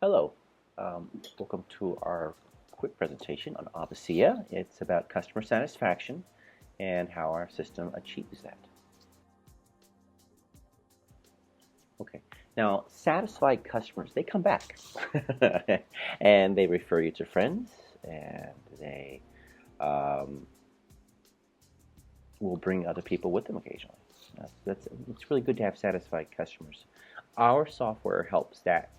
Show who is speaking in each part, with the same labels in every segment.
Speaker 1: Hello, welcome to our quick presentation on Avicea. It's about customer satisfaction and how our system achieves that. Okay, now satisfied customers, they come back and they refer you to friends and they um, will bring other people with them occasionally. It's really good to have satisfied customers. Our software helps that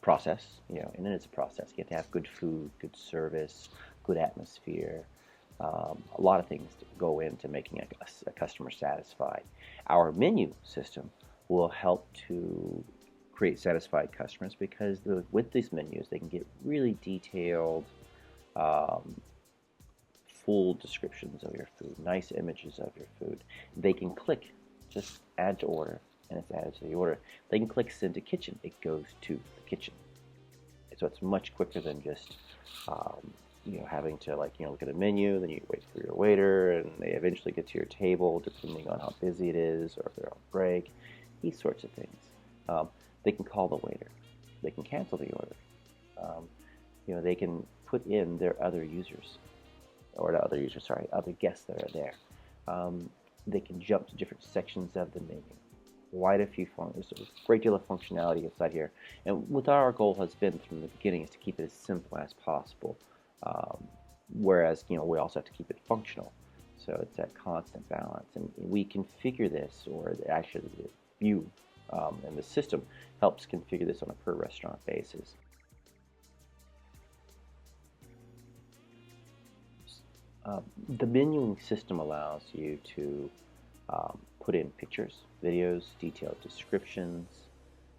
Speaker 1: process, and then it's a process. You have to have good food, good service, good atmosphere. A lot of things go into making a customer satisfied. Our menu system will help to create satisfied customers because with these menus, they can get really detailed, um, full descriptions of your food, nice images of your food. They can click, just add to order, and it's added to the order. They can click send to kitchen, it goes to the kitchen. So it's much quicker than just having to look at a menu, then you wait for your waiter, and they eventually get to your table depending on how busy it is or if they're on break. These sorts of things. They can call the waiter. They can cancel the order. They can put in their other users, or not other users, sorry, other guests that are there. They can jump to different sections of the menu. Quite a few there's a great deal of functionality inside here, and what our goal has been from the beginning is to keep it as simple as possible. Whereas we also have to keep it functional, so it's that constant balance, and we configure this, or actually the view and the system helps configure this on a per restaurant basis. The menuing system allows you to put in pictures, videos, detailed descriptions,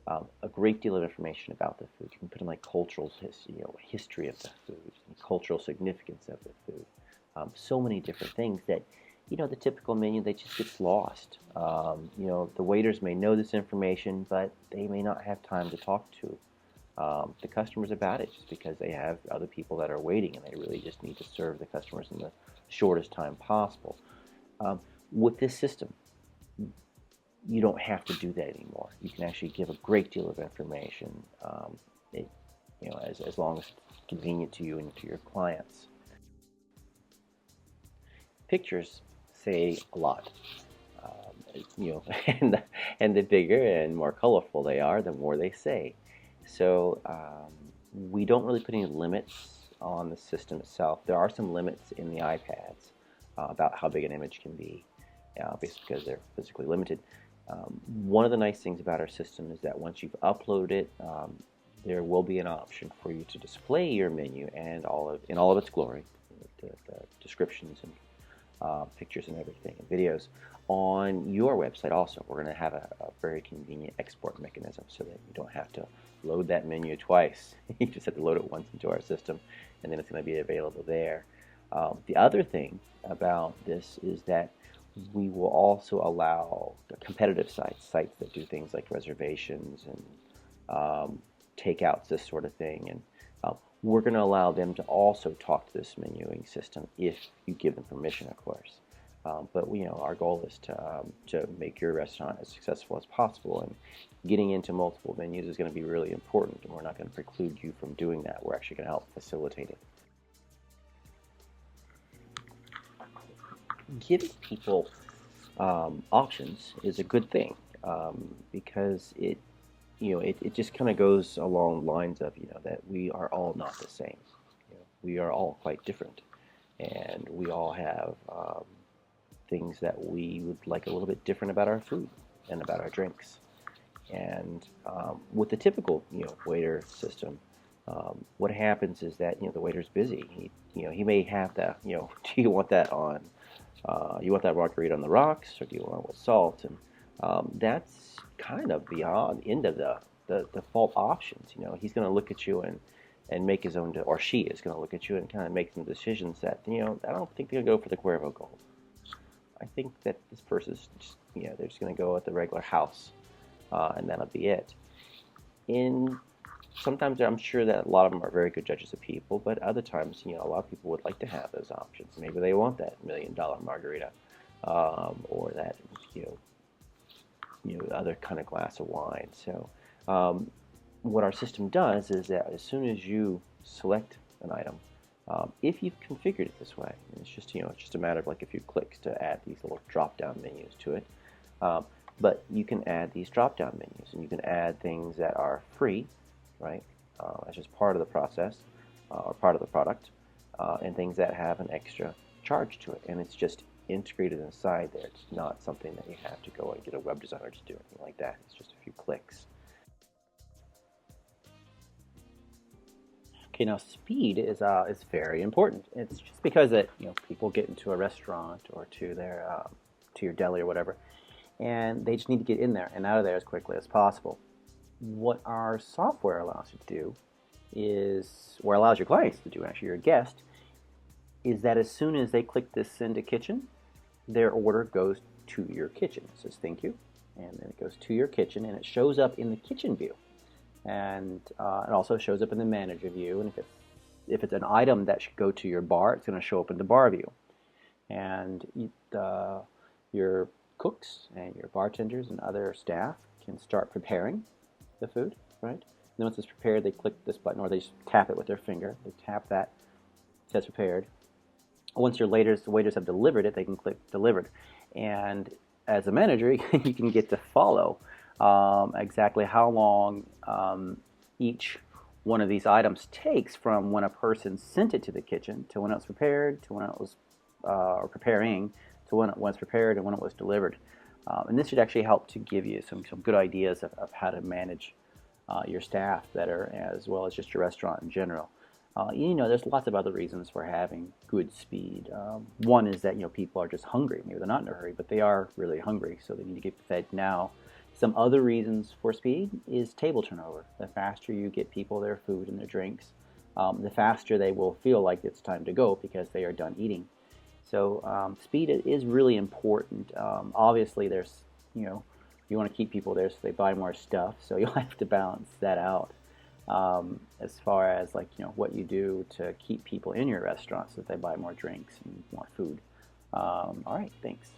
Speaker 1: a great deal of information about the food. You can put in cultural history of the food, cultural significance of the food. So many different things that the typical menu, they just gets lost. The waiters may know this information, but they may not have time to talk to the customers about it, just because they have other people that are waiting and they really just need to serve the customers in the shortest time possible. With this system, you don't have to do that anymore. You can actually give a great deal of information, as long as it's convenient to you and to your clients. Pictures say a lot. And the bigger and more colorful they are, the more they say. So we don't really put any limits on the system itself. There are some limits in the iPads about how big an image can be, basically because they're physically limited. One of the nice things about our system is that once you've uploaded it, there will be an option for you to display your menu and in all of its glory, the descriptions and pictures and everything, and videos on your website also. We're going to have a very convenient export mechanism so that you don't have to load that menu twice. You just have to load it once into our system, and then it's going to be available there. The other thing about this is that we will also allow competitive sites that do things like reservations and takeouts, this sort of thing, and we're going to allow them to also talk to this menuing system if you give them permission, of course. But our goal is to make your restaurant as successful as possible, and getting into multiple menus is going to be really important, and we're not going to preclude you from doing that. We're actually going to help facilitate it. Giving people options is a good thing, because it just kind of goes along lines of that we are all not the same. We are all quite different, and we all have things that we would like a little bit different about our food and about our drinks. And with the typical waiter system, what happens is that the waiter's busy. He may have that. Do you want that on? You want that margarita on the rocks, or do you want it with salt? And that's kind of beyond end of the default options. He's going to look at you and make his own, or she is going to look at you and kind of make some decisions that I don't think they're going to go for the Cuervo Gold. I think that this person's just they're just going to go with the regular house, and that'll be it. Sometimes I'm sure that a lot of them are very good judges of people, but other times, a lot of people would like to have those options. Maybe they want that $1 million margarita, or that, other kind of glass of wine. So what our system does is that as soon as you select an item, if you've configured it this way, it's just it's just a matter of like a few clicks to add these little drop-down menus to it. But you can add these drop-down menus, and you can add things that are free, right? As just part of the process or part of the product, and things that have an extra charge to it, and it's just integrated inside there. It's not something that you have to go and get a web designer to do anything like that. It's just a few clicks. Okay, now speed is very important. It's just because that people get into a restaurant or to their to your deli or whatever, and they just need to get in there and out of there as quickly as possible. What our software allows you to do is, or allows your clients to do, actually your guest, is that as soon as they click this into kitchen, their order goes to your kitchen. It says thank you, and then it goes to your kitchen, and it shows up in the kitchen view. And it also shows up in the manager view, and if it's an item that should go to your bar, it's going to show up in the bar view. And your cooks and your bartenders and other staff can start preparing the food, right? And then once it's prepared, they click this button, or they just tap it with their finger. They tap that, it says prepared. Once the waiters have delivered it, they can click delivered. And as a manager, you can get to follow exactly how long each one of these items takes from when a person sent it to the kitchen to when it was prepared, to when it was or preparing, to when it was prepared and when it was delivered. And this should actually help to give you some good ideas of how to manage your staff better, as well as just your restaurant in general. There's lots of other reasons for having good speed. One is that people are just hungry. Maybe they're not in a hurry, but they are really hungry, so they need to get fed now. Some other reasons for speed is table turnover. The faster you get people their food and their drinks, the faster they will feel like it's time to go because they are done eating. So speed is really important. Obviously, there's you want to keep people there so they buy more stuff. So you'll have to balance that out as far as what you do to keep people in your restaurant so that they buy more drinks and more food. All right, thanks.